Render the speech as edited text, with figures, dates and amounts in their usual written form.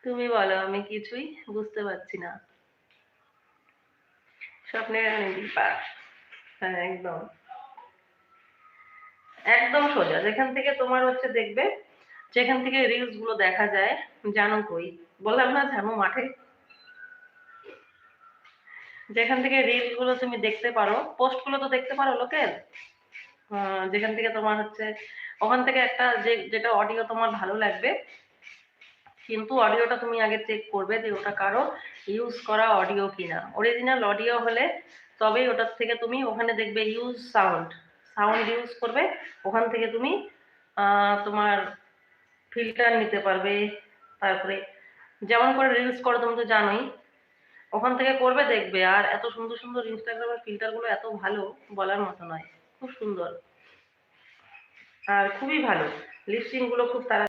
তুমি বলো, আমি কিছুই বুঝতে পারছি না। স্বপ্নের রানী দীপা। হ্যাঁ, একদম একদম সোজা। যেখান থেকে তোমার হচ্ছে দেখবে, যেখান থেকে রিলস গুলো দেখা যায়, জানো কই, বললাম না জানো মাঠে, যেখান থেকে রিলস গুলো তুমি দেখতে পারো, পোস্ট গুলো তো দেখতে পারো লোকের, যেখান থেকে তোমার হচ্ছে, ওখান থেকে একটা যেটা অডিও তোমার ভালো লাগবে, কিন্তু অডিওটা তুমি আগে চেক করবে যে ওটা কারো ইউজ করা অডিও কিনা। অরিজিনাল অডিও হলে তবেই ওটার থেকে তুমি, ওখানে দেখবে ইউজ সাউন্ড, সাউন্ড ইউজ করবে, ওখান থেকে তুমি তোমার ফিল্টার নিতে পারবে। তারপরে যেমন করে রিলস করো তুমি তো জানোই, ওখান থেকে করবে দেখবে। আর এত সুন্দর সুন্দর ইনস্টাগ্রামের ফিল্টারগুলো এত ভালো, বলার মতো নয়, খুব সুন্দর আর খুবই ভালো। লিপসিং গুলো খুব তাড়াতাড়ি